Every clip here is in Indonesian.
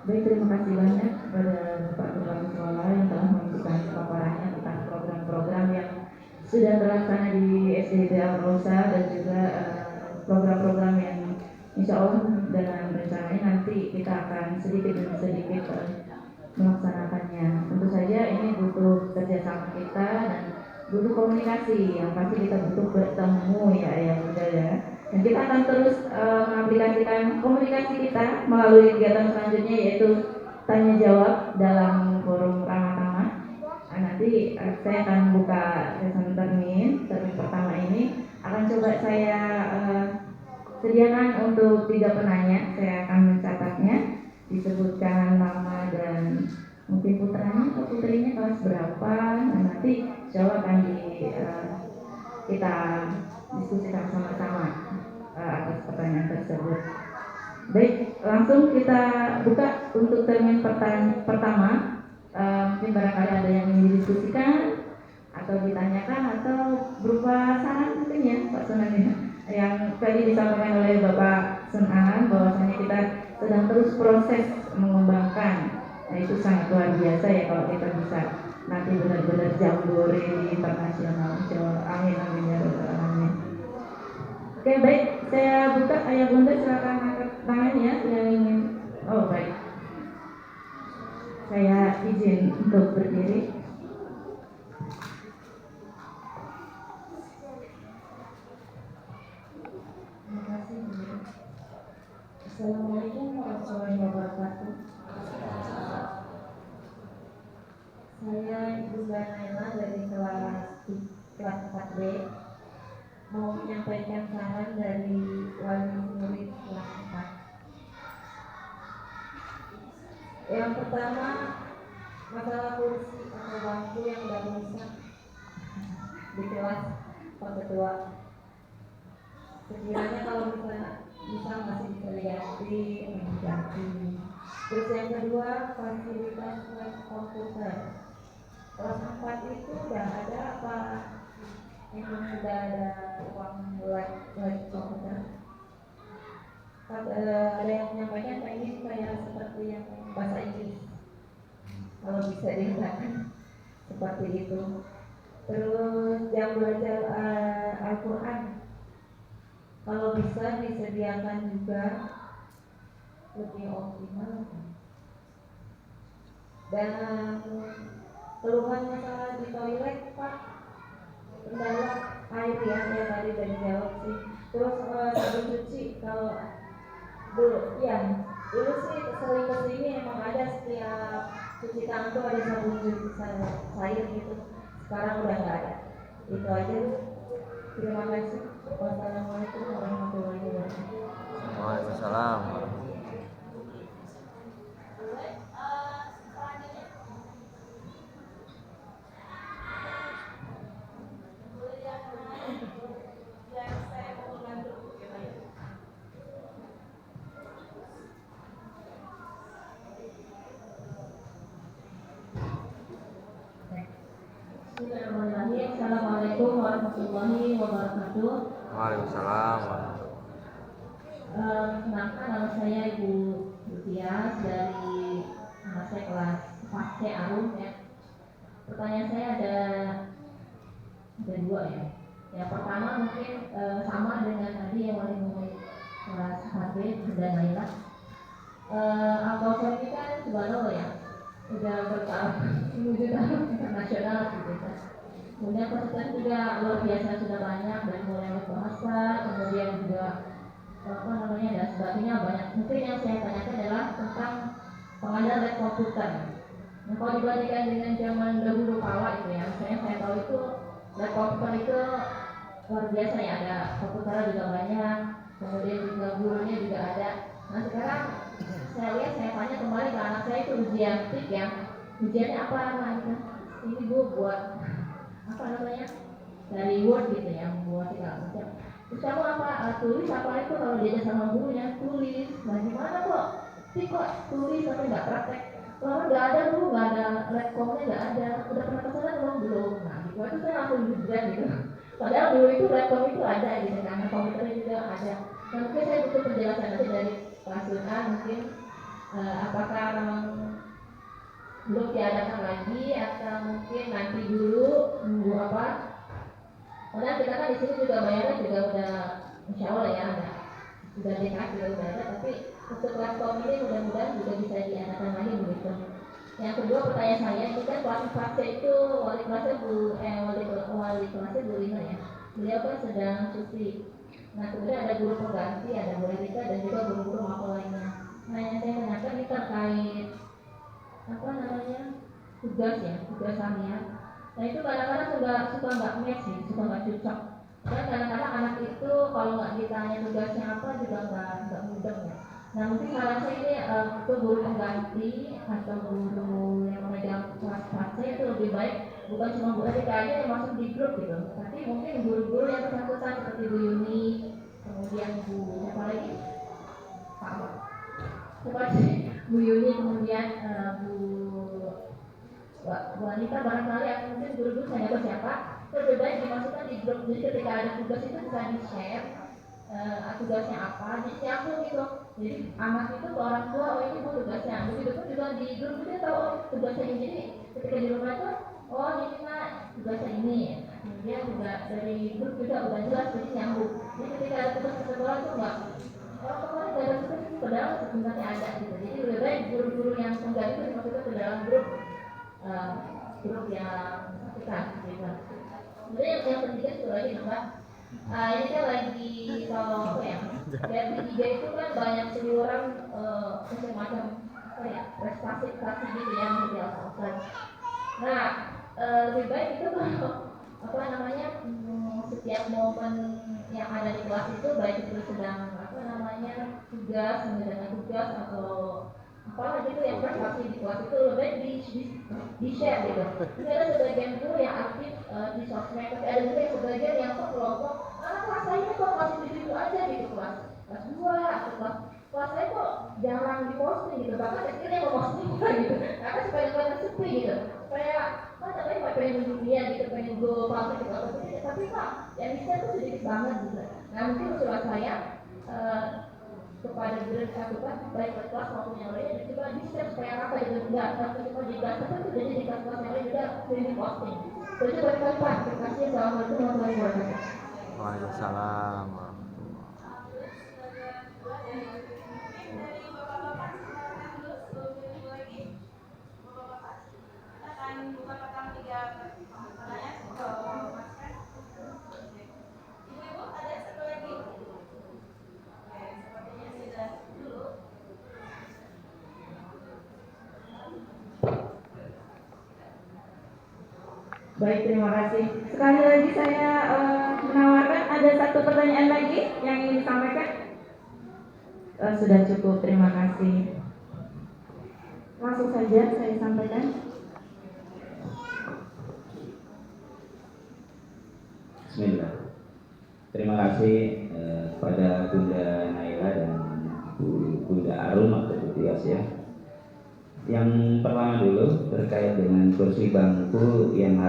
Baik, terima kasih banyak kepada Bapak Kepala Sekolah yang telah memberikan paparannya tentang program-program yang sudah terlaksana di SDIT Al-Rosa dan juga program-program yang insya Allah dengan rencananya nanti kita akan sedikit demi sedikit melaksanakannya. Tentu saja ini butuh kerjasama kita dan butuh komunikasi, yang pasti kita butuh bertemu ya ayah bunda ya. Dan kita akan terus mengaplikasikan komunikasi kita melalui kegiatan selanjutnya, yaitu tanya jawab dalam forum ramah tamah. Nanti saya akan buka termin pertama ini, akan coba saya sediakan untuk 3 penanya. Saya akan mencatatnya, disebutkan nama dan mungkin putranya atau putrinya kelas berapa. Nah, nanti jawab akan kita diskusikan sama-sama atas pertanyaan tersebut. Baik, langsung kita buka untuk termin pertama. Mungkin barangkali ada yang ingin didiskusikan atau ditanyakan atau berupa saran mungkin ya Pak Sunan ya. Yang tadi disampaikan oleh Bapak Sunan bahwasanya kita sedang terus proses mengembangkan. Nah, itu sangat luar biasa ya kalau kita bisa nanti benar-benar jambore di internasional. Amin amin ya rabbal alamin. Oke, baik, saya buka ayah bunda, silakan angkat tangan ya yang ingin. Oh baik, saya izin untuk berdiri. Terima kasih. Assalamualaikum warahmatullahi wabarakatuh. Saya Ibu Naila dari kelas 4B, mau menyampaikan saran dari wali murid kelas 4. Yang pertama, masalah kursi atau bangku yang udah rusak di kelas Pak Ketua. Sekiranya kalau bisa masih bisa diganti. Terus yang kedua, fasilitas lab komputer. Kelas 4 itu udah ada apa? Yang sudah ada uang lab komputer. Ada yang menyampaikan pengen kayak seperti yang bahasa Inggris, kalau bisa dikatakan seperti itu. Terus yang belajar Al-Quran, kalau bisa disediakan juga lebih optimal. Dan keluhan masalah di toilet Pak, kendala air ya tadi udah dijawab sih. Terus sabun cuci, kalau dulu sih sering kesini emang ada setiap cuci tangan tuh ada sabun cuci cair gitu. Sekarang udah nggak ada. Itu aja. Terima kasih. Wassalamualaikum warahmatullahi wabarakatuh. Waalaikumsalam. Assalamualaikum warahmatullahi wabarakatuh. Waalaikumsalam. Kenalkan, nama saya Ibu Tias dari anak saya kelas 4C Arum ya. Pertanyaan saya ada 2 ya. Yang pertama mungkin sama dengan tadi yang wali murid kelas 4B dan Laila. Al-Kausar ini kan subhanallah ya, sudah bertaraf menuju tahap internasional gitu kan. Kemudian peserta juga luar biasa, sudah banyak dari mulai bahasa, kemudian juga dan sebagainya banyak. Mungkin yang saya tanyakan adalah tentang pengadaan lab komputer. Nah, kalau dibandingkan dengan zaman dahulu kala itu ya, saya tahu itu lab komputer itu luar biasa ya, ada komputer juga banyak, kemudian juga gurunya juga ada. Nah sekarang saya lihat, saya tanya kembali ke anak saya itu ujian TIK ya, ujiannya apa namanya? Ini Bu buat apa namanya, dari Word gitu ya, membuat segala macam. Terus kamu apa tulis apa itu, kalau diajak sama gurunya tulis. Nah gimana kok TIK kok tulis tapi nggak praktek? Kalau nggak ada dulu, nggak ada laptopnya, nggak ada. Udah pernah kesana belum? Nah gitu itu saya langsung hujat gitu. Padahal dulu itu laptop itu ada gitu, karena komputernya juga ada. Nah mungkin saya butuh penjelasan nanti dari Pak Sunan, mungkin apakah memang belum diadakan lagi atau mungkin nanti dulu nunggu apa? Karena kita kan di sini juga bayarnya juga udah insya Allah ya ada, sudah DKS juga udah ada, tapi untuk platform ini mudah-mudahan juga bisa diadakan lagi begitu. Yang kedua pertanyaan saya, ini kan pelatih kelasnya itu wali kelasnya wali kelasnya Bu Lina ya. Beliau kan sedang cuti. Nah kemudian ada guru pengganti, ada Bu Erika dan juga guru-guru makro lainnya. Nah yang saya tanyakan ini terkait apa namanya tugas ya, tugas harian. Nah itu kadang-kadang suka nggak match sih, suka nggak cocok. Dan kadang-kadang anak itu kalau nggak ditanya tugasnya apa juga nggak mudah ya. Nah mungkin saran saya ini untuk guru pengganti atau guru yang memegang kelas-kelasnya itu lebih baik bukan cuma Bu Erika aja yang masuk di grup gitu, tapi mungkin guru-guru yang bersangkutan seperti Bu Yuni, kemudian Bu siapa lagi? Pak seperti Bu Yuni, kemudian Bu Anita barangkali atau mungkin guru-guru saya nggak tahu siapa, itu lebih baik dimasukkan di grup. Jadi ketika ada tugas itu bisa di-share tugasnya apa, nyambung gitu. Jadi anak itu ke orang tua, oh ini bu tugasnya. Begitu pun juga di grup dia tahu oh tugasnya ini. Jadi ketika di rumah itu, oh ini mah tugasnya ini. Kemudian juga dari grup juga udah jelas jadi nyambung. Jadi ketika ada tugas ke sekolah itu enggak orang kemarin gak ada tugas itu padahal sebenarnya ada gitu. Jadi lebih baik guru-guru yang enggak itu dimasukkan ke dalam grup grup yang kita gitu. Kemudian yang ketiga itu lagi Mbak, ini kan lagi kalau apa ya, lihat di IG itu kan banyak seliweran macam-macam apa ya prestasi gitu yang dilakukan. Nah lebih baik itu kalau apa namanya setiap momen yang ada di kelas itu baik itu sedang apa namanya tugas, mengerjakan tugas atau apa gitu yang prestasi di kelas itu lebih di share gitu. Jadi ada sebagian guru yang aktif di sosmed, tapi ada juga yang sebagian yang kok kelompok kelas saya kok masih di aja gitu kelas 2 atau kelas saya kok jarang diposting gitu, bahkan akhirnya mau posting gitu karena supaya kelihatan sepi gitu, supaya tapi pak pengen nunjuk dia gitu, pengen go public gitu apa gitu, tapi pak yang bisa tuh sedikit banget gitu. Nah mungkin usulan saya kepada guru satu kan baik kelas maupun yang lainnya dan juga di-share supaya apa gitu, enggak cuma di kelas itu jadi di kelas yang lain juga sering di-posting. Jadi balik-balik Pak, terima kasih. Assalamualaikum warahmatullahi wabarakatuh. Waalaikumsalam. Baik, terima kasih. Sekali lagi saya menawarkan ada satu pertanyaan lagi yang ingin disampaikan. Sudah cukup, terima kasih. Langsung saja saya sampaikan. Bismillah. Terima kasih kepada Bunda Naila dan Bunda Arum atau Bu Tias ya. Yang pertama dulu terkait dengan kursi bangku yang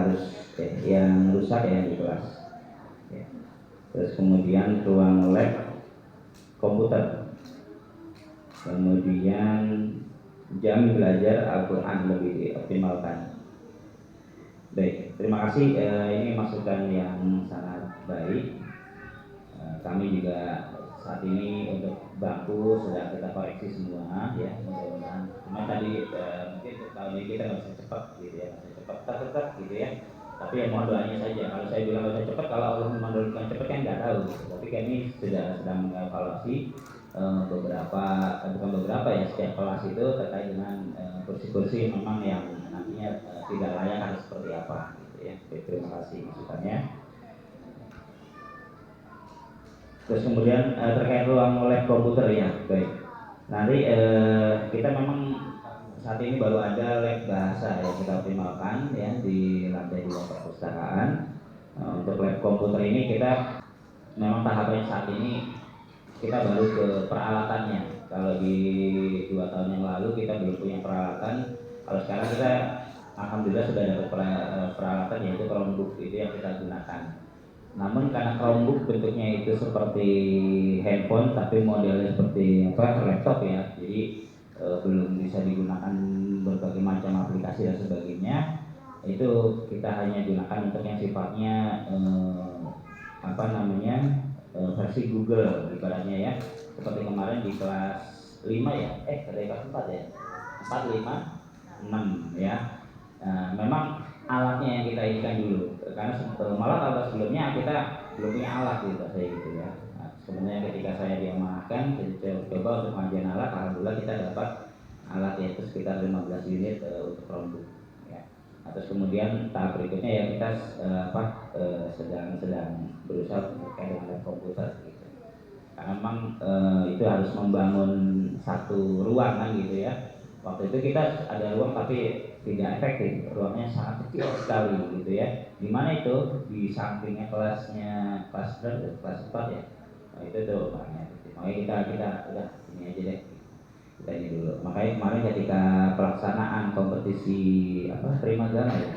yang rusak ya di kelas. Ya. Terus kemudian ruang lab komputer, kemudian jam belajar Al-Quran lebih dioptimalkan. Baik, terima kasih. Ini masukan yang sangat baik. Kami juga saat ini untuk bangku sudah kita koreksi semua ya, mudah-mudahan. Cuma tadi mungkin tahun ini kita nggak bisa cepat gitu ya, nggak bisa cepat tetap gitu ya. Tapi ya mohon doanya saja. Kalau saya bilang nggak bisa cepat, kalau Allah memandulkan cepat kan nggak tahu. Tapi kami sedang mengevaluasi bukan beberapa ya, setiap kelas itu terkait dengan kursi-kursi memang yang nantinya tidak layak harus seperti apa gitu ya. Terima kasih masukannya. Terus kemudian terkait ruang lab komputer ya, baik. Nanti kita memang saat ini baru ada lab bahasa yang kita optimalkan ya di lantai 2 perpustakaan. Untuk lab komputer ini kita memang tahapnya saat ini kita baru ke peralatannya. Kalau di 2 tahun yang lalu kita belum punya peralatan. Kalau sekarang kita alhamdulillah sudah dapat peralatan, yaitu Chromebook itu yang kita gunakan. Namun karena Chromebook bentuknya itu seperti handphone tapi modelnya seperti laptop ya, jadi belum bisa digunakan berbagai macam aplikasi dan sebagainya, itu kita hanya gunakan untuk yang sifatnya versi Google ibaratnya ya, seperti kemarin di kelas 5 ya, dari kelas 4 ya, 4, 5, 6 ya. Memang alatnya yang kita inikan dulu, karena malah kalau sebelumnya kita belum punya alat gitu saya gitu ya. Sebenarnya ketika saya diamanahkan coba untuk pengajian alat, alhamdulillah kita dapat alat yaitu sekitar 15 unit untuk Chromebook ya. Terus kemudian tahap berikutnya ya kita sedang berusaha terkait dengan komputer gitu. Karena memang itu harus membangun satu ruangan gitu ya. Waktu itu kita ada ruang tapi tidak efektif, ruangnya sangat kecil sekali gitu ya. Di mana itu di sampingnya kelas 4 ya. Nah, itu tuh makanya kita udah ini aja deh, kita ini dulu. Makanya kemarin ketika pelaksanaan kompetisi Primagama ya,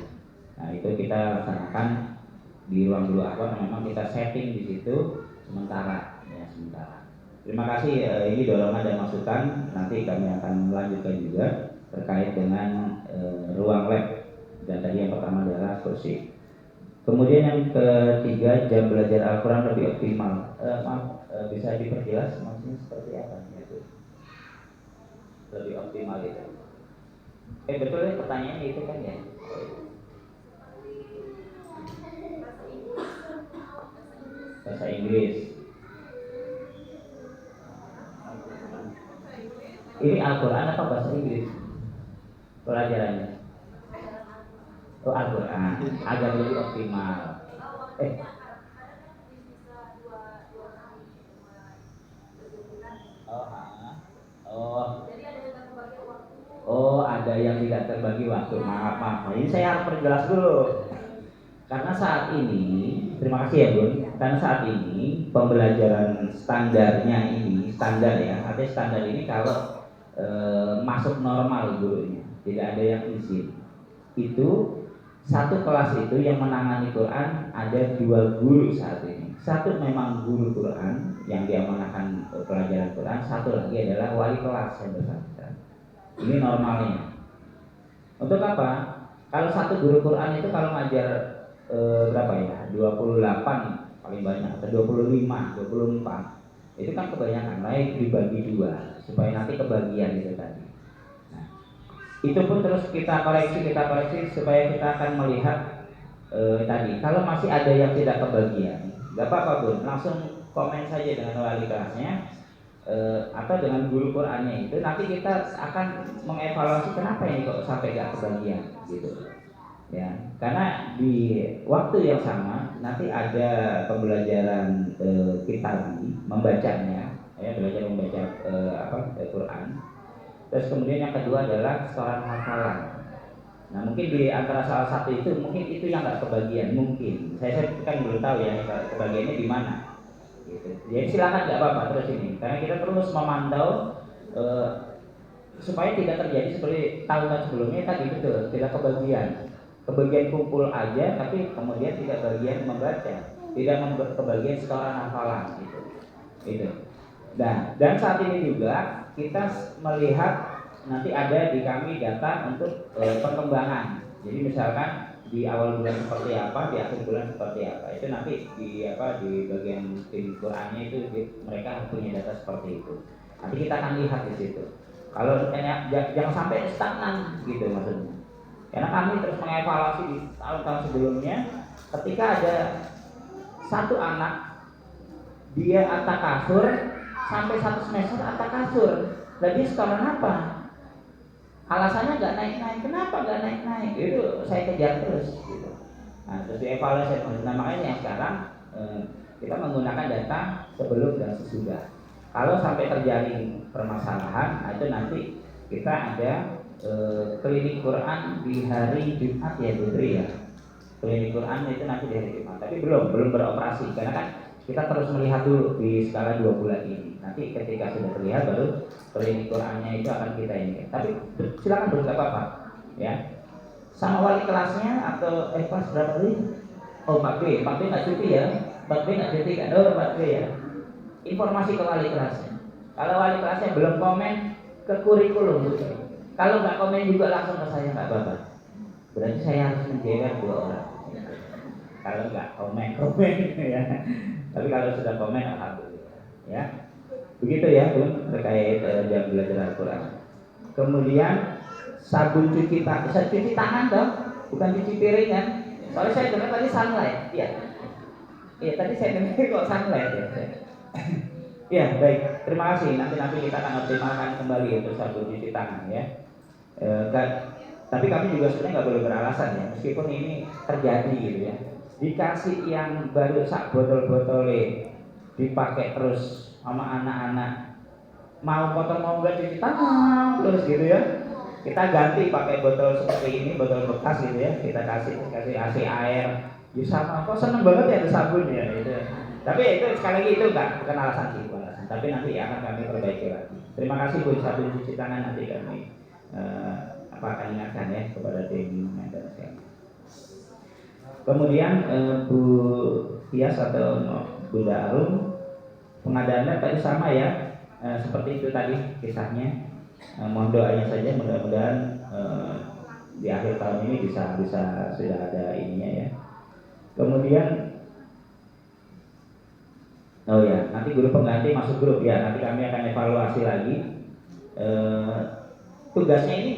nah itu kita laksanakan di ruang 2 memang kita setting di situ sementara. Terima kasih, ini dorongan dan masukan, nanti kami akan melanjutkan juga terkait dengan ruang lab, dan tadi yang pertama adalah kursi. Kemudian yang ketiga, jam belajar Al-Quran lebih optimal. Bisa diperjelas maksudnya seperti apa itu? Lebih optimal itu. Betul ya pertanyaannya itu kan ya. Bahasa Inggris. Ini Al-Quran atau bahasa Inggris pelajarannya? Oh, Al-Quran agar lebih optimal. Ada yang tidak terbagi waktu. Maaf. Ini saya harus perjelas dulu. Karena saat ini, terima kasih ya Bun. Karena saat ini pembelajaran standarnya ini standar ya. Artinya standar ini kalau masuk normal gurunya, tidak ada yang izin. Itu satu kelas itu yang menangani Quran ada 2 guru saat ini. Satu memang guru Quran yang diamanahkan pelajaran Quran, satu lagi adalah wali kelas yang bersangkutan. Ini normalnya. Untuk apa? Kalau satu guru Quran itu kalau ngajar berapa ya? 28 paling banyak atau 25, 24. Itu kan kebanyakan, baik dibagi 2 supaya nanti kebagian itu tadi. Nah, itu pun terus kita koreksi supaya kita akan melihat tadi. Kalau masih ada yang tidak kebagian, nggak apa-apa Bun, langsung komen saja dengan wali kelasnya atau dengan guru Qurannya itu. Nanti kita akan mengevaluasi kenapa ini kok sampai nggak kebagian gitu. Ya, karena di waktu yang sama nanti ada pembelajaran kitabi, membacanya, ya belajar membaca Quran. Terus kemudian yang kedua adalah setoran hafalan. Nah mungkin di antara salah satu itu mungkin itu yang nggak kebagian, mungkin. Saya kan belum tahu ya kebagiannya di mana. Gitu. Jadi silakan nggak apa-apa terus ini, karena kita terus memantau supaya tidak terjadi seperti tahun-tahun sebelumnya tadi betul tidak kebagian kumpul aja, tapi kemudian tidak bagian membaca, tidak kebagian setoran hafalan gitu. Dan saat ini juga kita melihat nanti ada di kami data untuk perkembangan. Jadi misalkan di awal bulan seperti apa, di akhir bulan seperti apa, itu nanti di bagian tim Qurannya itu mereka punya data seperti itu. Nanti kita akan lihat di situ. Kalau jangan sampai stagnan gitu maksudnya. Karena kami terus mengevaluasi di tahun-tahun sebelumnya, ketika ada satu anak dia atak kasur sampai 1 semester atak kasur, jadi setoran apa? Alasannya nggak naik-naik. Kenapa nggak naik-naik? Itu saya kejar terus. Gitu. Nah, terus dievaluasi. Nah, makanya sekarang kita menggunakan data sebelum dan sesudah. Kalau sampai terjadi permasalahan, itu nanti kita ada klinik Quran di hari Jumat ya Putri ya. Klinik Quran itu nanti di hari Jumat. Tapi belum beroperasi karena kan kita terus melihat dulu di skala 2 bulan ini. Nanti ketika sudah terlihat baru klinik Qurannya itu akan kita ini. Tapi silakan dulu, nggak apa-apa ya. Sama wali kelasnya atau kelas berapa tadi? Oh 4B nggak cuti ya. 4B nggak cuti kan? Oh 4B ya. Informasi ke wali kelasnya. Kalau wali kelasnya belum komen, ke kurikulum. Kalau nggak komen juga langsung ke saya nggak apa-apa. Berarti saya harus menjewer 2 orang. Kalau nggak komen ya. Tapi kalau sudah komen alhamdulillah. Ya, begitu ya Bun terkait jam belajar Al-Quran. Kemudian sabun cuci tangan dong, bukan cuci piring kan? Soalnya saya dengar tadi sunlight, ya. Iya tadi saya dengar kok sunlight ya. Ya baik, terima kasih. Nanti kita akan optimalkan kembali untuk sabun cuci tangan ya. Tapi kami juga sebenarnya nggak boleh beralasan ya, meskipun ini terjadi gitu ya. Dikasih yang baru sak botol-botolnya dipakai terus sama anak-anak, mau potong mau nggak cuci tangan terus gitu ya. Kita ganti pakai botol seperti ini, botol bekas gitu ya. Kita kasih air, ya sama. Kok seneng banget ya ada sabun ya gitu. Tapi itu sekali lagi itu bukan alasan sih, bukan alasan. Tapi nanti akan kami perbaiki lagi. Terima kasih Bu, sabun cuci tangan nanti kami akan ingatkan ya kepada tim maintenance kami. Kemudian Bu Tias atau Bunda Arum, pengadaannya tadi sama ya, seperti itu tadi kisahnya. Mohon doanya saja, mudah-mudahan di akhir tahun ini bisa sudah ada ininya ya. Kemudian oh ya, nanti guru pengganti masuk grup ya. Nanti kami akan evaluasi lagi. Tugasnya ini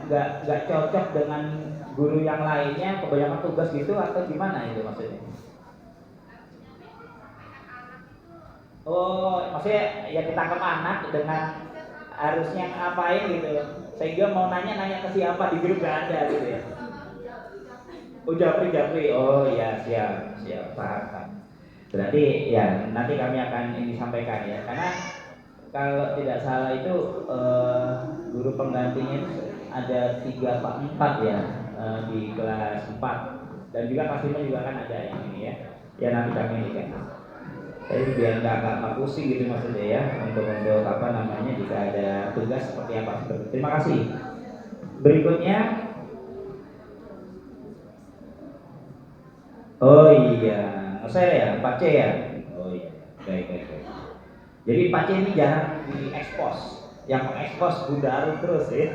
nggak cocok dengan guru yang lainnya, kebanyakan tugas gitu atau gimana itu maksudnya? Oh, maksudnya ya ditangkap anak dengan harusnya ngapain gitu, sehingga mau nanya ke siapa di grup gak ada gitu ya. Oh Japri, oh ya siap paham. Berarti ya nanti kami akan ini sampaikan ya, karena kalau tidak salah itu guru penggantinya itu ada 3 Pak 4 ya di kelas 4, dan juga pastinya juga kan ada yang ini ya nanti kami ini kan. Jadi biar nggak pusing gitu maksudnya ya, untuk apa namanya jika ada tugas seperti apa. Terima kasih. Berikutnya, oh iya, saya ya, Pak C ya. Oh iya, baik. Jadi Pak C ini jarang diekspos, yang mengekspos Bunda Arum terus ya.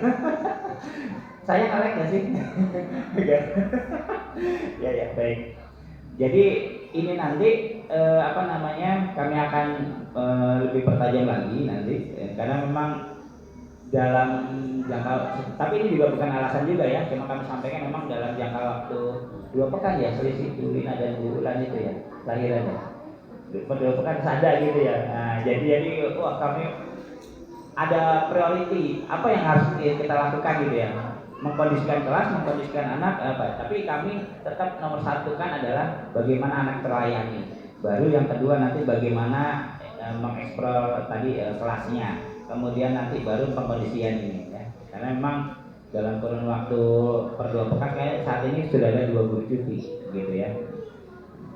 Saya kalek nggak sih? ya baik. Jadi ini nanti kami akan lebih pertajam lagi nanti karena memang dalam jangka, tapi ini juga bukan alasan juga ya, cuma kami sampaikan memang dalam jangka waktu 2 pekan ya, selisih Bu Lina dan Bu Ulan itu ya lahirannya 2 pekan saja gitu ya. Nah, jadi wah kami ada priority apa yang harus kita lakukan gitu ya, mengkondisikan kelas, mengkondisikan anak tapi kami tetap nomor 1 kan adalah bagaimana anak terlayani. Baru yang kedua nanti bagaimana mengeksplor tadi kelasnya. Kemudian nanti baru pengkondisian ini ya. Karena memang dalam kurun waktu per 2 pekan kayak saat ini sudah ada 2 guru cuti gitu ya.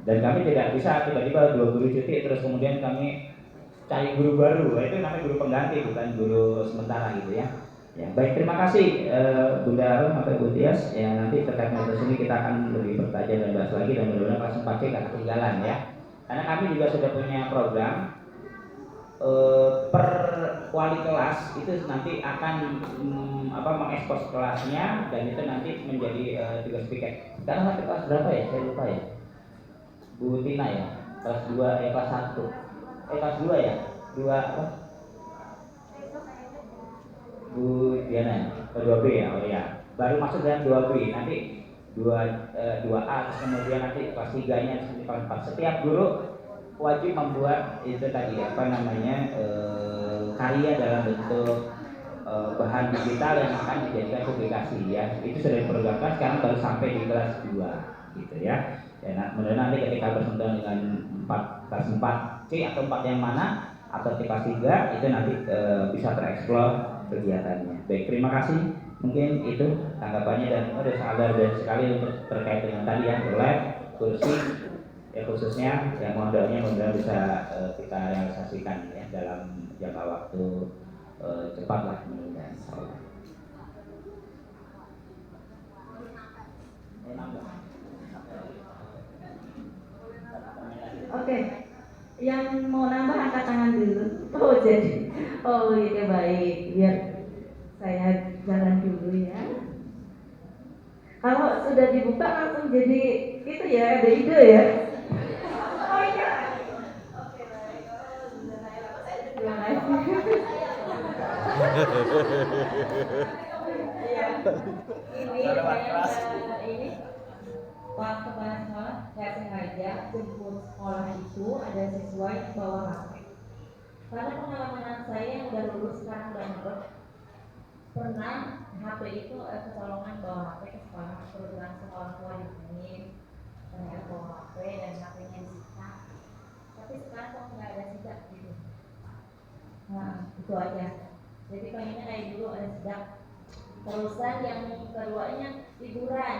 Dan kami tidak bisa tiba-tiba 2 guru cuti terus kemudian kami cari guru baru. Itu namanya guru pengganti, bukan guru sementara gitu ya. Ya, baik, terima kasih Bunda Arum atau Bu Tias. Ya, nanti terkait metode ini kita akan lebih bertajam dan bahas lagi, dan mudah-mudahan kelas 4C gak ketinggalan ya. Karena kami juga sudah punya program per wali kelas itu nanti akan mengekspos kelasnya, dan itu nanti menjadi tugas piket. Sekarang sampai kelas berapa ya? Saya lupa ya. Bu Tina ya, kelas 2 kelas 1. Kelas 2 ya? 2 apa? Bu Diana, 2B ya, oh ya. Baru masuk dalam 2B, nanti 2A, kemudian nanti kelas 3-nya, kelas 4. Setiap guru wajib membuat itu tadi karya dalam bentuk bahan digital yang akan dijadikan publikasi ya. Itu sudah diprogramkan, sekarang baru sampai di kelas 2 gitu ya. Ya, mudah-mudahan nanti ketika bersentuhan dengan kelas 4C atau 4 yang mana atau kelas 3 itu nanti bisa tereksplor kegiatannya. Baik, terima kasih. Mungkin itu tanggapannya, dan udah sadar dan sekali untuk terkait dengan tadi ya, lab, kursi ya khususnya yang mohon doanya mudah-mudahan bisa kita realisasikan ya dalam jangka waktu cepat lah mudah-mudahan. Oke, yang mau nambah angkat tangan dulu. Oh jadi, oh itu baik, biar Kalau sudah dibuka langsung jadi itu ya, ada ide ya. Oh iya. Oke baik. Terima kasih. Iya. Ini waktu kepala sekolah nggak sengaja jemput sekolah itu ada siswa yang bawa HP. Karena pengalaman saya yang udah lulus sekarang udah ngebet, pernah HP itu kecolongan bawa HP ke sekolah, kebetulan sekolah tua di sini, ternyata bawa HP dan HP-nya disita. Tapi sekarang kok nggak ada sejak gitu. Nah itu aja. Jadi pengennya kayak dulu ada sejak. Terusan yang keduanya liburan.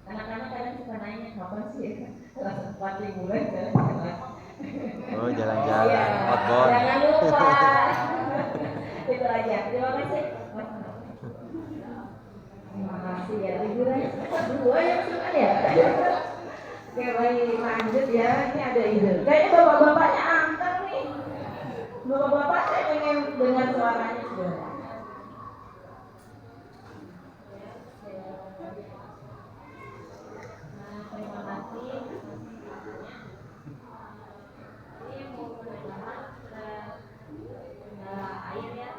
Anak-anak kadang suka nanya kapan sih kelas 4 liburan jalan-jalan. Oh, jalan-jalan, outbound. Jangan lupa. Itu aja. Terima kasih. Terima kasih ya. Liburan berdua yang suka ya. Oke baik, lanjut ya. Ini ada ide. Kayaknya bapak-bapaknya angkat nih. Bapak-bapak saya pengen dengar suaranya juga. Terima kasih. Ini mau menambah air ya,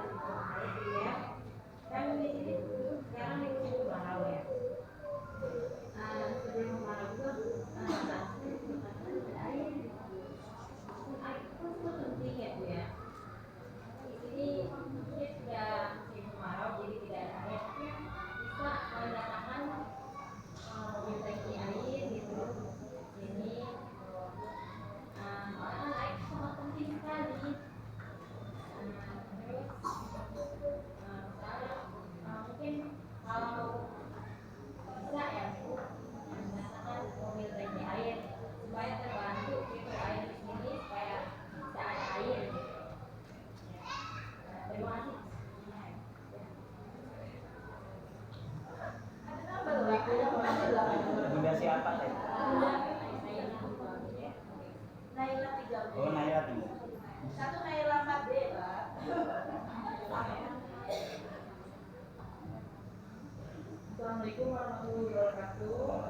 air ya. Kan di sini sekarang di musim kemarau ya. Sebelum kemarau itu ada air. Air itu penting ya Bu ya. Di sini ini sudah musim kemarau jadi tidak ada air. Bisa mendatangkan mobil tangki air gitu. Ini air sangat penting sekali. Terus mungkin kalau bisa ya Bu mendatangkan mobil tangki air supaya terbantu gitu air di sini supaya bisa ada air gitu. Terima kasih. Bunda siapa teh? Naila 3B. Oh, Naila 3. Satu Naila 4D, Pak. Assalamualaikum warahmatullahi wabarakatuh.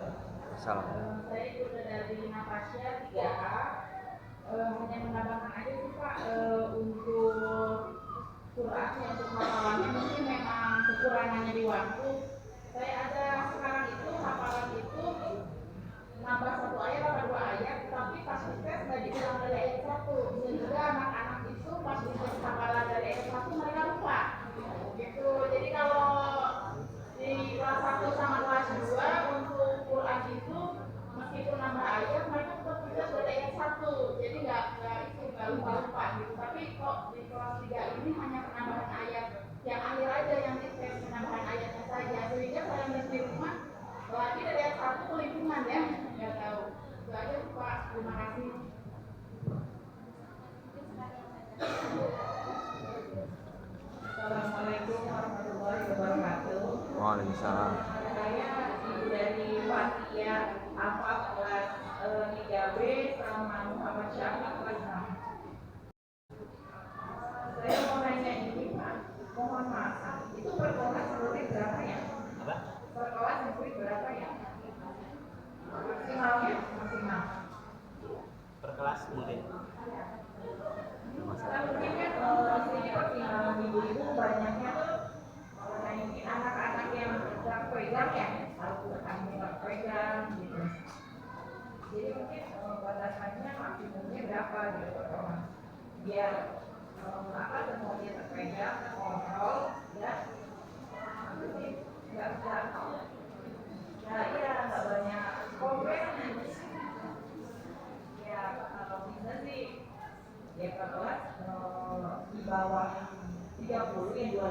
Salam. Saya Bunda dari Nafasya 3A. Hanya menambahkan aja sih Pak, untuk Quran ya, untuk hafalannya mungkin memang kekurangannya di waktu. Saya ada sekarang itu hafalan itu nambah 1 ayat atau 2 ayat, tapi pas dites nggak dibilang dari ayat 1. Sehingga anak-anak itu pas dites hafalan dari ayat 1 mereka lupa. Gitu. Jadi kalau di kelas 1 sama kelas 2 untuk Quran itu meskipun nambah ayat mereka tetap bisa dari ayat 1. Jadi nggak lupa gitu. Tapi kok di kelas 3 ini hanya penambahan ayat yang akhir aja yang dites, penambahan ayatnya saja. Sehingga saya di rumah lagi dari ayat 1 ke lingkungan ya, nggak tahu. Itu aja Pak. Terima kasih. Assalamualaikum warahmatullahi wabarakatuh. Waalaikumsalam. Saya ibu dari Fatia Alfa kelas 3B sama Muhammad Syafiq kelas 6. Saya mau nanya ini Pak, mohon maaf, itu per kelas murid berapa ya? Apa? Per kelas murid berapa ya? Maksimalnya? Maksimal. Per kelas murid. Kan mungkin kan sini pertimbangan ibu-ibu banyaknya tuh ini anak-anak yang sedang pegang ya, Al-Quran yang pegang gitu. Jadi mungkin batasannya maksimumnya berapa gitu Pak? Biar semuanya terpegang, terkontrol ya. Nggak nggak banyak komplain. Ya kalau bisa sih ya kelas di bawah 30 ya 25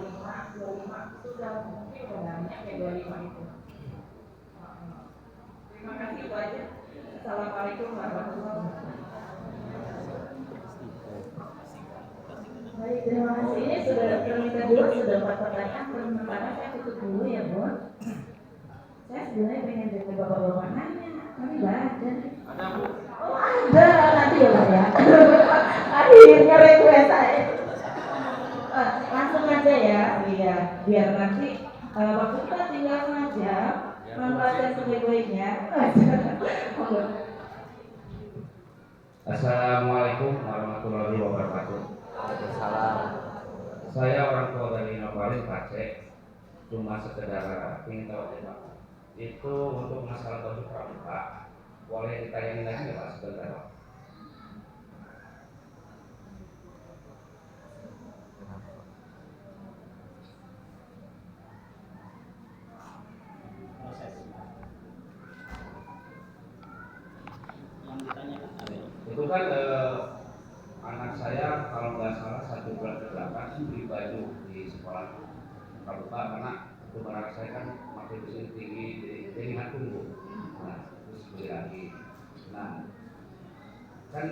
itu udah mungkin udah banyak ya 25 itu. Terima kasih Bu aja. Assalamualaikum warahmatullahi wabarakatuh. Baik, terima kasih. Ini sudah terlihat dulu sudah 4 pertanyaan, sementara saya tutup dulu ya Bu. Saya sebenarnya pengen dari bapak-bapak nanya, tapi nggak ada. Ada Bu. Oh ada, nanti ya Pak ya. Akhirnya request saya. Langsung aja ya, biar nanti waktu kita tinggal 1 jam. Memproses sebaik-baiknya. Assalamualaikum warahmatullahi wabarakatuh. Waalaikumsalam. Saya orang tua dari Novalis Pace, cuma sekedar ingin tahu ya Pak, itu untuk masalah baju pramuka, boleh ditayangin lagi nggak Pak sebentar Pak? Itu kan anak saya kalau nggak salah 1 bulan ke belakang beli baju di sekolah pramuka karena untuk anak saya kan makin kesini tinggi jadi nggak tumbuh. Nah terus beli lagi. Nah kan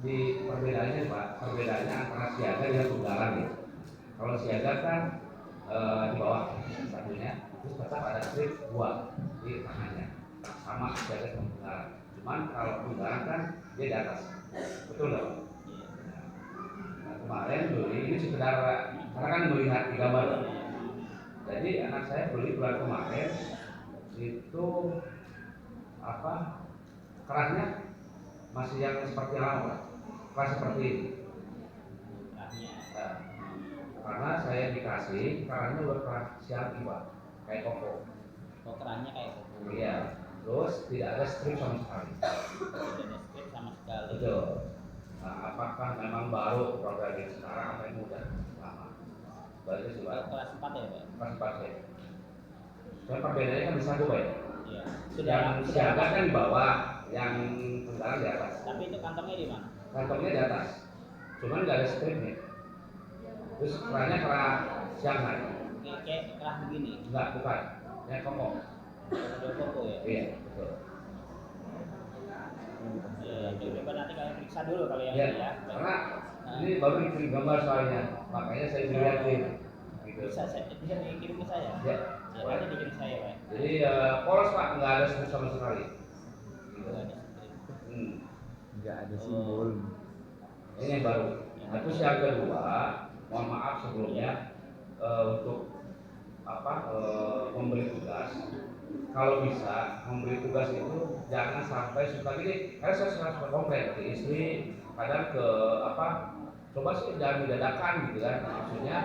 di perbedaannya Pak, perbedaannya antara siaga dengan tunggalan ya. Kalau siaga kan di bawah satunya, terus tetap ada strip 2 di tangannya, sama siaga sama tunggalan. Cuman kalau tunggalan kan dia di atas, betul nggak Pak? Nah, kemarin beli ini sekedar karena kan melihat di gambar. Jadi anak saya beli bulan kemarin itu apa kerahnya masih yang seperti yang lama, keras seperti ini. Nah, karena saya dikasih kerahnya udah kerah siagi Pak, kayak koko. Oh, kerannya kayak koko. Iya. Terus tidak ada strip sama sekali. Tidak ada strip sama sekali. Betul. Nah, apakah memang baru program yang sekarang atau yang udah lama? Berarti sih Pak. Kelas 4 ya Pak? Kelas 4 ya. Soalnya perbedaannya kan bisa Pak ya. Iya. Yang siaga kan di bawah, yang tenggalan di atas. Tapi itu kantongnya di mana? Kantongnya di atas. Cuman nggak ada stripnya. Terus kerahnya kerah Shanghai. Kayak kerah begini. Enggak, bukan. Yang koko. Ada koko ya? Iya, betul. Iya, coba nanti kalian periksa dulu kalau yang Ya, ini ya. karena ini baru dikirim gambar soalnya, makanya saya dilihatin. Gitu. Bisa dikirim ke saya? Ya. Ya, nanti dikirim ke saya Pak. Jadi polos Pak, nggak ada strip sama sekali. Gitu. Nggak ada strip. Nggak ada simbol. Ini yang baru. Nah, terus yang kedua, mohon maaf sebelumnya untuk memberi tugas. Kalau bisa memberi tugas itu jangan sampai suka gini. Karena saya suka komplain ke istri, kadang ke coba sih jangan didadakan gitu kan. Maksudnya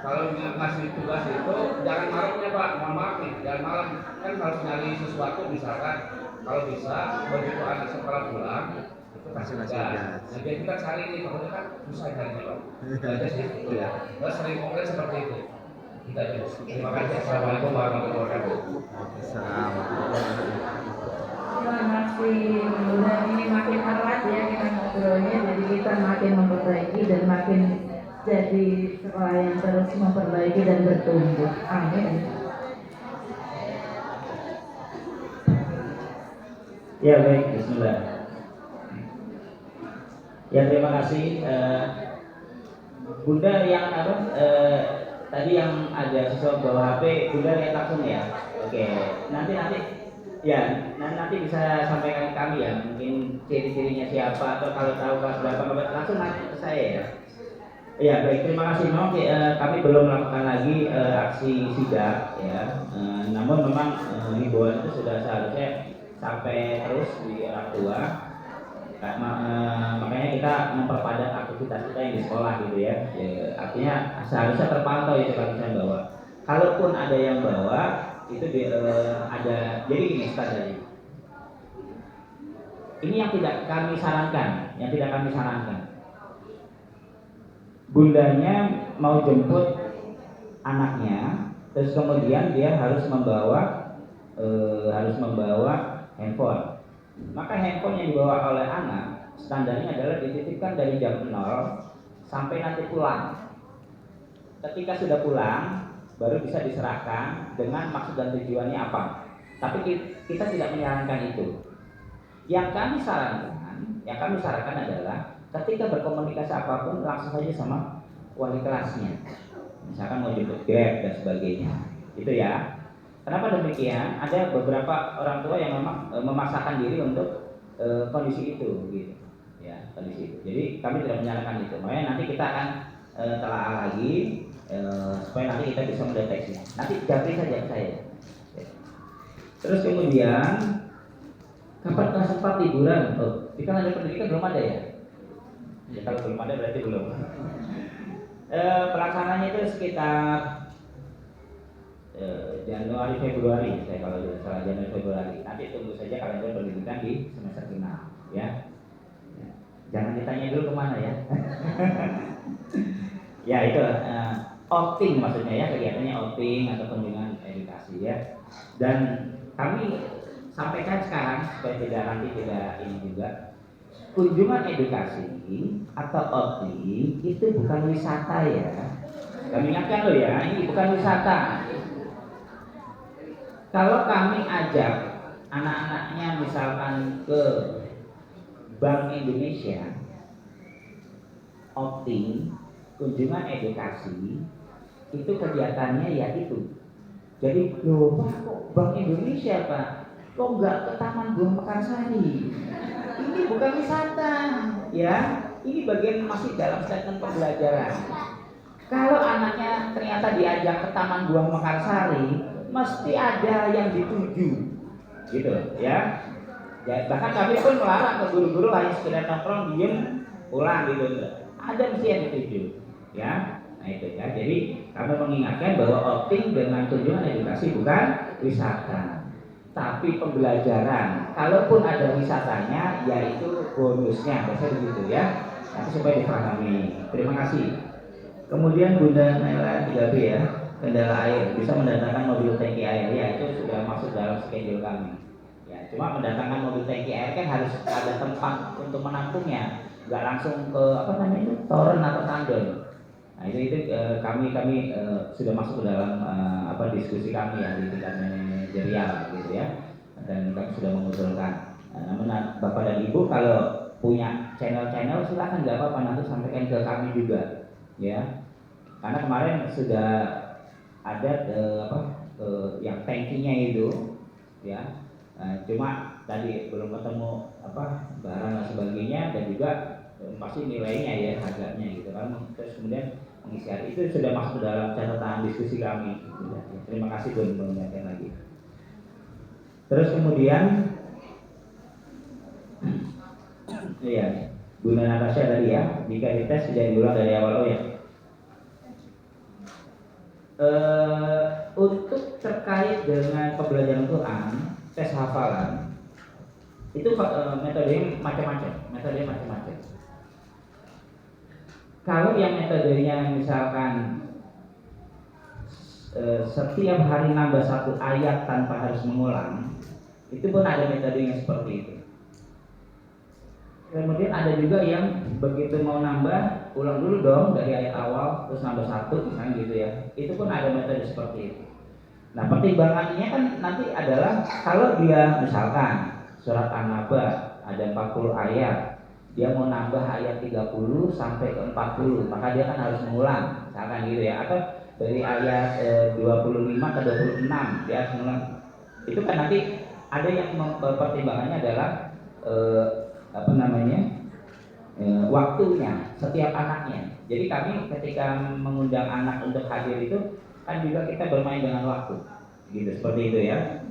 kalau ngasih tugas itu jangan malamnya Pak, mohon maaf nih, jangan malam kan harus nyari sesuatu misalkan kalau bisa begitu anak sekolah pulang itu kasih tugas. Nah biar kita cari nih, pokoknya kan susah carinya Pak. Itu aja sih. Iya. Kita sering komplain seperti itu. Kita aja. Terima kasih. Assalamualaikum warahmatullahi wabarakatuh. Assalamualaikum. Terima kasih. Mudah-mudahan ini makin erat ya kita ngobrolnya, jadi kita makin memperbaiki dan makin jadi sekolah yang terus memperbaiki dan bertumbuh. Amin. Ya baik, bismillah. Ya terima kasih Bunda yang tadi yang ada siswa bawa HP, Bunda lihat langsung ya. Oke, nanti ya nanti bisa sampaikan ke kami ya, mungkin ciri-cirinya siapa atau kalau tahu kelas berapa langsung nanya ke saya ya. Ya baik, terima kasih. Memang kami belum melakukan lagi aksi sidak ya. Namun memang himbauan itu sudah seharusnya sampai terus di orang tua. Makanya kita memperpadat aktivitas kita yang di sekolah gitu ya. Artinya seharusnya terpantau itu kalau misalnya bawa. Kalaupun ada yang bawa itu ada. Jadi gini standarnya. Ini yang tidak kami sarankan, Bundanya mau jemput anaknya, terus kemudian dia harus membawa handphone. Maka handphone yang dibawa oleh anak standarnya adalah dititipkan dari jam 0 sampai nanti pulang. Ketika sudah pulang baru bisa diserahkan dengan maksud dan tujuannya apa. Tapi kita tidak menyarankan itu. Yang kami sarankan adalah ketika berkomunikasi apapun langsung saja sama wali kelasnya. Misalkan mau jemput Grab dan sebagainya. Itu ya. Kenapa demikian? Ada beberapa orang tua yang memang memaksakan diri untuk kondisi itu, gitu. Ya, kondisi itu. Jadi kami tidak menyarankan itu. Makanya nanti kita akan telaah lagi supaya nanti kita bisa mendeteksi. Nanti japri saja ke saya. Terus kemudian kapan sempat liburan? Oh, di kan ada pendidikan belum ada ya? Ya kalau belum ada berarti belum. Pelaksananya itu sekitar Januari Februari, saya kalau tidak salah Januari Februari. Nanti tunggu saja kalender pendidikan di semester final, ya. Jangan ditanya dulu kemana ya. Ya itu outing maksudnya ya, kegiatannya outing atau kunjungan edukasi ya. Dan kami sampaikan sekarang supaya nanti tidak ini juga, kunjungan edukasi atau outing itu bukan wisata ya. Kami ingatkan loh ya, ini bukan wisata. Kalau kami ajak anak-anaknya misalkan ke Bank Indonesia, outing, kunjungan edukasi, itu kegiatannya ya itu. Jadi, loh Pak, kok Bank Indonesia Pak? Kok nggak ke Taman Buah Mekarsari? Ini bukan wisata, ya. Ini bagian masih dalam statement pembelajaran. Kalau anaknya ternyata diajak ke Taman Buah Mekarsari, mesti ada yang dituju, gitu, ya. Ya, bahkan kami pun melarang ke guru-guru hanya sekedar nongkrong diem pulang gitu, ada mesti yang dituju, ya. Nah itu ya. Jadi kami mengingatkan bahwa outing dengan kunjungan edukasi bukan wisata, tapi pembelajaran. Kalaupun ada wisatanya, yaitu bonusnya, biasanya begitu ya. Nanti supaya dipahami. Terima kasih. Kemudian Bunda Naila 3B ya, kendala air, bisa mendatangkan mobil tangki air, ya itu sudah masuk dalam schedule kami. Ya, cuma mendatangkan mobil tangki air kan harus ada tempat untuk menampungnya, nggak langsung ke apa namanya itu toren atau tandon. Nah itu kami sudah masuk ke dalam diskusi kami ya di tingkat manajerial gitu ya, dan kami sudah mengusulkan. Namun Bapak dan Ibu kalau punya channel-channel silakan, nggak apa-apa, nanti sampaikan ke kami juga ya, karena kemarin sudah ada yang tankinya itu ya. Cuma tadi belum ketemu barang dan sebagainya, dan juga pasti nilainya ya, harganya gitu kan. Terus kemudian mengisi hari itu sudah masuk dalam catatan diskusi kami gitu ya. Terima kasih Bu mengingatkan lagi. Terus kemudian iya, Bu Natasha tadi ya, jika dites sudah diulang dari awal. Oh ya, untuk terkait dengan pembelajaran Quran, tes hafalan itu metodenya macam-macam. Kalau yang metodenya misalkan setiap hari nambah satu ayat tanpa harus mengulang, itu pun ada metodenya seperti itu. Kemudian ada juga yang begitu mau nambah, ulang dulu dong dari ayat awal terus nambah satu misalnya gitu ya. Itu pun ada metode seperti itu. Nah pertimbangannya kan nanti adalah kalau dia misalkan surat An-Naba ada 40 ayat, dia mau nambah ayat 30 sampai ke 40, maka dia kan harus mengulang misalkan gitu ya. Atau dari ayat 25 ke 26 dia harus mengulang. Itu kan nanti ada yang pertimbangannya adalah waktunya setiap anaknya. Jadi kami ketika mengundang anak untuk hadir itu kan juga kita bermain dengan waktu, gitu, seperti itu ya.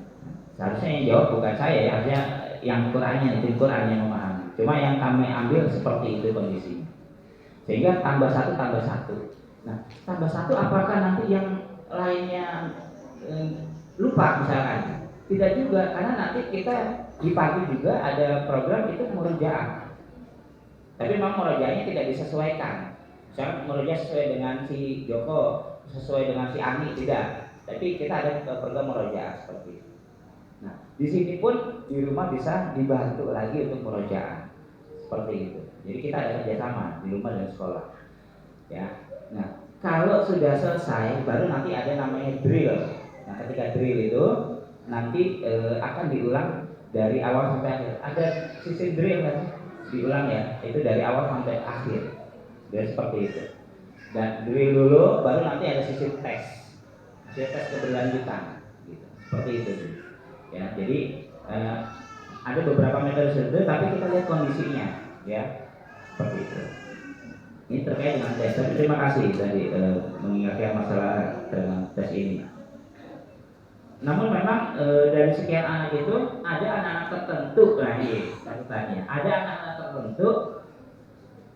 Seharusnya yang jawab bukan saya ya, harusnya yang Qurannya, tim Quran yang memahami. Cuma yang kami ambil seperti itu kondisinya. Sehingga tambah satu. Nah, tambah satu apakah nanti yang lainnya lupa misalkan? Tidak juga, karena nanti kita di pagi juga ada program itu murojaah. Tapi memang murojaahnya tidak disesuaikan. Misalnya murojaah sesuai dengan si Joko, sesuai dengan si Ani, tidak. Tapi kita ada program murojaah seperti itu. Nah, di sini pun di rumah bisa dibantu lagi untuk murojaah seperti itu. Jadi kita ada kerjasama di rumah dan sekolah. Ya. Nah, kalau sudah selesai, baru nanti ada namanya drill. Nah, ketika drill itu nanti akan diulang dari awal sampai akhir. Ada sisi drill kan? Diulang ya, itu dari awal sampai akhir. Dan seperti itu. Dan drill dulu, baru nanti ada sisi tes. Tes keberlanjutan gitu. Seperti itu. Ya, jadi ada beberapa metode seperti itu, tapi kita lihat kondisinya ya. Seperti itu. Ini terkait dengan tes. Tapi terima kasih tadi mengingatkan masalah dengan tes ini. Namun memang dari sekian anak itu ada anak-anak tertentu lagi catatannya. Ada anak-anak tertentu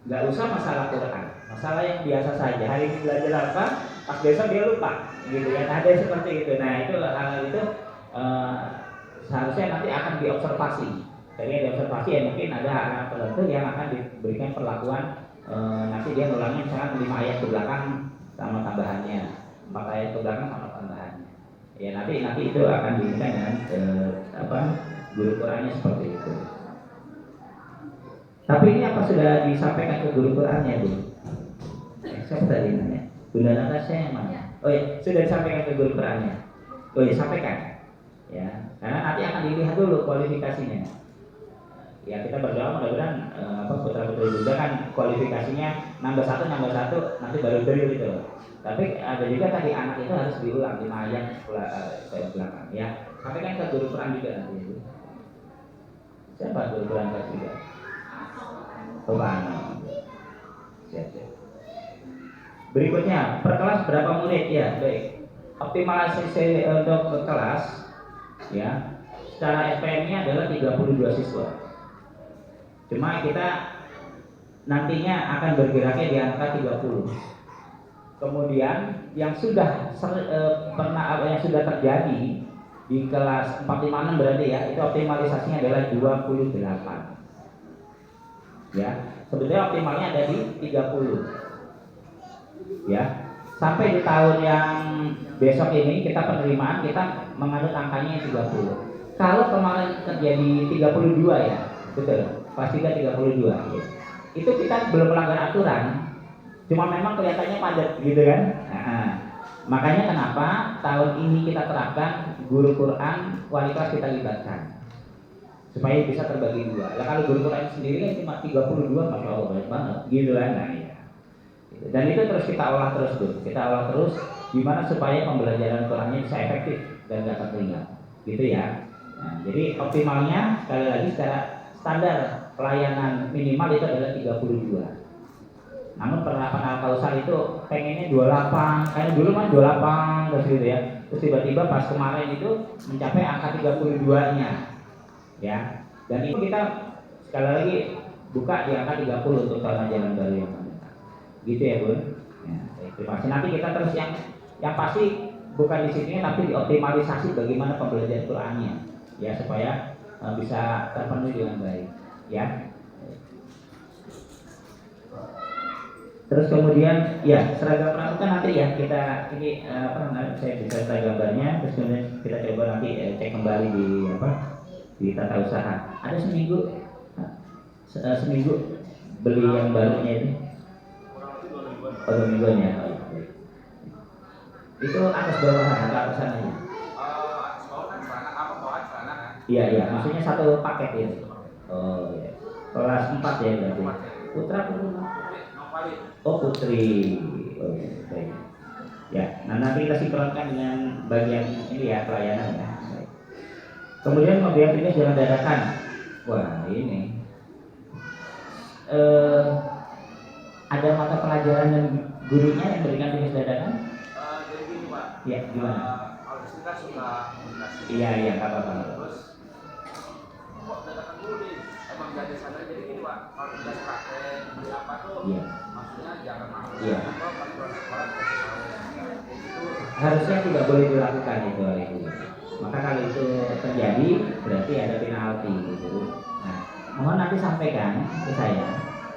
nggak usah masalah Quran, masalah yang biasa saja. Hari ini belajar apa, pas besok dia lupa, gitu ya. Ada yang seperti itu. Nah itu hal itu seharusnya nanti akan diobservasi. Jadi diobservasi ya mungkin ada anak tertentu yang akan diberikan perlakuan nanti dia ngulangnya misalkan 5 ayat ke belakang sama tambahannya, 4 ayat ke belakang sama tambahannya. Ya nanti itu akan diminta dengan guru Qurannya seperti itu. Tapi ini apa sudah disampaikan ke guru Qurannya, Bu? Siapa tadi nanya? Bunda Natasha yang mana? Oh ya, sudah disampaikan ke guru Qurannya. Oh ya, sampaikan. Ya, karena nanti akan dilihat dulu kualifikasinya. Ya kita berdoa mudah-mudahan putra-putri Bunda kan kualifikasinya nambah satu nanti baru drill gitu. Tapi ada juga tadi anak itu harus diulang 5 ayat ke belakang. Ya, sampaikan ke guru Quran juga nanti. Siapa guru Quran juga? Siap. Berikutnya, per kelas berapa murid ya? Baik. Optimalisasi untuk kelas ya. Secara SPM-nya adalah 32 siswa. Cuma kita nantinya akan bergeraknya di angka 30. Kemudian yang sudah yang sudah terjadi di kelas 456 berarti ya, itu optimalisasinya adalah 28. Ya, sebenarnya optimalnya ada di 30. Ya, sampai di tahun yang besok ini kita penerimaan kita menganut angkanya 30. Kalau kemarin terjadi 32 ya, betul. Kelas 3 32. Ya. Itu kita belum melanggar aturan. Cuma memang kelihatannya padat gitu kan. Nah, makanya kenapa tahun ini kita terapkan guru Quran wali kelas kita libatkan. Supaya bisa terbagi 2. Lah kalau guru Quran sendiri kan cuma 32, masya Allah banyak banget, gitu kan? Nah, ya. Dan itu terus kita olah terus tuh, gimana supaya pembelajaran Qurannya bisa efektif dan nggak tertinggal, gitu ya. Nah, jadi optimalnya sekali lagi secara standar pelayanan minimal itu adalah 32. Namun penerapan al-kausar itu pengennya 28, kayak dulu kan 28 terus gitu ya. Terus tiba-tiba pas kemarin itu mencapai angka 32-nya. Ya, dan itu kita sekali lagi buka di angka 30 untuk tahun ajaran baru yang akan datang. Gitu ya, Bun. Ya, terima kasih. Nanti kita terus yang pasti bukan di sini tapi dioptimalisasi bagaimana pembelajaran Qur'annya ya supaya bisa terpenuhi dengan baik, ya. Terus kemudian ya seragam pramuka nanti ya kita ini saya bisa gambarnya terus kemudian kita coba nanti cek kembali di tata usaha. Ada seminggu beli yang barunya itu. Oh, 2 mingguan ya. Itu atas bawahan atau atasannya? Atas bawah kan bawah celana kan? Iya, maksudnya satu paket ya. Oh iya. Kelas 4 ya berarti. Putra putri. Oh putri. Oh iya, baik. Ya, nah nanti kita sinkronkan dengan bagian ini ya pelayanan ya. Kemudian pemberian tugas jangan dadakan. Wah ini ada mata pelajaran dan gurunya yang berikan tugas dadakan? Jadi gini Pak. Ya gimana? Kalau kita suka komunikasi. Iya nggak apa-apa. Terus kok dadakan dulu nih? Emang gak ada sadar jadi gini Pak. Kalau kita praktek beli apa tuh? Iya. Maksudnya jangan malu. Iya. Kalau pas pulang sekolah Harusnya tidak boleh dilakukan itu hal itu. Maka kalau itu terjadi berarti ada penalti gitu. Nah, mohon nanti sampaikan ke saya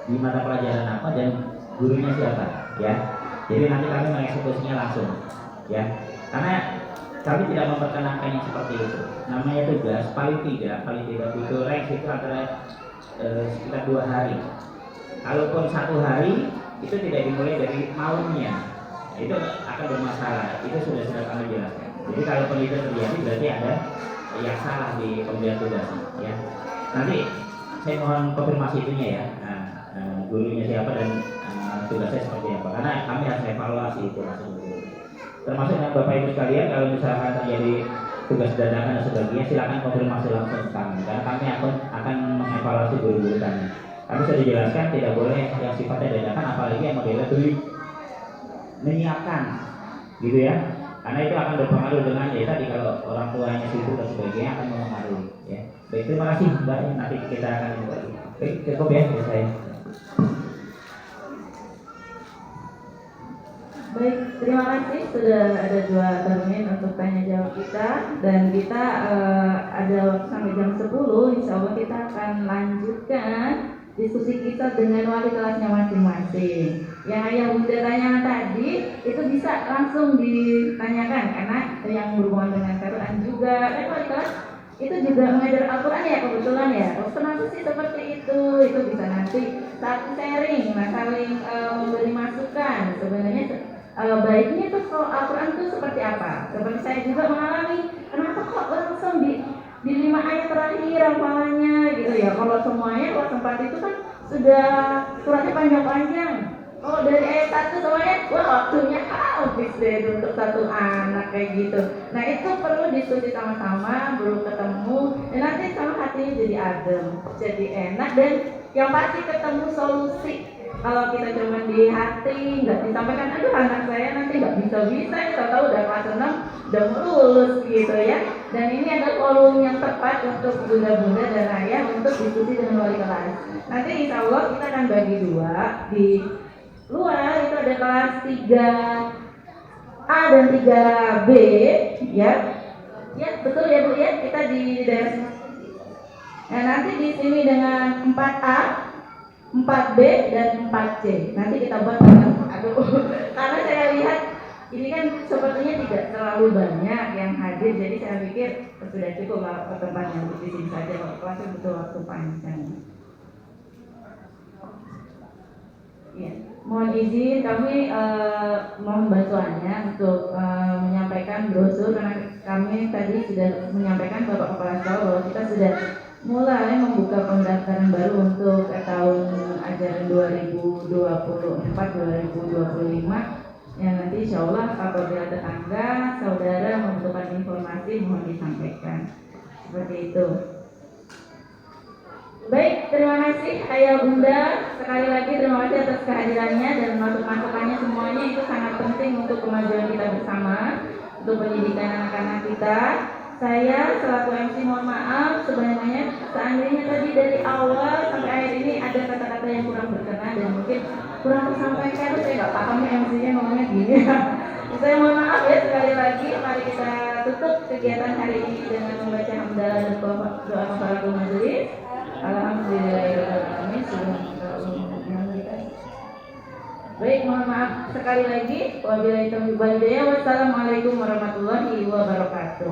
di mata pelajaran apa dan gurunya siapa, ya. Jadi nanti kami mengeksekusinya langsung, ya. Karena kami tidak memperkenalkan yang seperti itu. Namanya tugas paling tidak butuh ranks itu antara sekitar 2 hari. Kalaupun 1 hari itu tidak dimulai dari malamnya, itu akan bermasalah. Itu sudah kami jelaskan. Jadi kalau itu terjadi berarti ada yang salah di pemberian tugas, ya. Nanti saya mohon konfirmasi itunya ya. Gurunya siapa dan tugasnya seperti apa? Karena kami harus evaluasi itu langsung dulu. Termasuk dengan Bapak Ibu sekalian, kalau misalkan terjadi tugas dadakan dan sebagainya, silakan konfirmasi langsung ke kami. Karena kami akan mengevaluasi guru-guru kami. Kami sudah dijelaskan tidak boleh yang sifatnya dadakan, apalagi yang modelnya beli menyiapkan, gitu ya. Karena itu akan berpengaruh dengan ya tadi kalau orang terima kasih Mbak. Nanti kita akan cukup ya dari saya. Baik, terima kasih sudah ada 2 termin untuk tanya jawab kita, dan kita ada waktu sampai jam 10. Insya Allah kita akan lanjutkan diskusi kita dengan wali kelasnya masing-masing. Yang ayah bunda tanyakan tadi itu bisa langsung ditanyakan, karena yang berhubungan dengan Quran juga. Wali kelas itu juga mengajar Al-Quran ya, kebetulan ya. Kenapa sih seperti itu? Itu bisa nanti saat sharing, saling memberi masukan. Sebenarnya baiknya itu kalau Al-Quran itu seperti apa? Seperti saya juga mengalami, kenapa kok langsung di 5 ayat terakhir hafalannya gitu ya. Kalau semuanya kelas 4 itu kan sudah suratnya panjang-panjang. Kalau dari ayat 1 semuanya, wah waktunya habis deh untuk satu anak kayak gitu. Nah itu perlu diskusi sama-sama, baru ketemu, dan nanti sama hatinya jadi adem, jadi enak, dan yang pasti ketemu solusi. Kalau kita cuma di hati, nggak disampaikan, aduh anak saya nanti nggak bisa-bisa, tahu udah kelas 6, udah lulus gitu ya. Dan ini adalah forum yang tepat untuk bunda-bunda dan ayah untuk diskusi dengan wali kelas. Nanti insya Allah kita akan bagi 2. Di luar itu ada kelas 3A dan 3B ya. Ya betul ya Bu ya, kita di daerah. Nah nanti di sini dengan 4A, 4B dan 4C. Nanti kita buat karena saya lihat ini kan sepertinya tidak terlalu banyak yang hadir, jadi saya pikir sudah cukup lah tempatnya di sini saja. Kalau kelasnya butuh waktu panjang. Ya, mohon izin kami mohon bantuannya untuk menyampaikan brosur, karena kami tadi sudah menyampaikan Bapak Kepala Sekolah bahwa kita sudah mulai membuka pendaftaran baru untuk tahun ajaran 2024-2025 yang nanti insya Allah apabila tetangga, saudara membutuhkan informasi mohon disampaikan seperti itu. Baik, terima kasih ayah bunda, sekali lagi terima kasih atas kehadirannya dan masukannya semuanya, itu sangat penting untuk kemajuan kita bersama, untuk pendidikan anak-anak kita. Saya selaku MC mohon maaf sebenarnya, seandainya tadi dari awal sampai akhir ini ada kata-kata yang kurang berkenan dan mungkin kurang tersampaikan, saya nggak paham MC-nya ngomongnya gini. Saya mohon maaf ya sekali lagi. Mari kita tutup kegiatan hari ini dengan membaca hamdalah dan doa kafaratul majelis. Alhamdulillahirobbilalamin. Baik, mohon maaf sekali lagi. Wabillahi taufiq wal hidayah. Wassalamualaikum warahmatullahi wabarakatuh.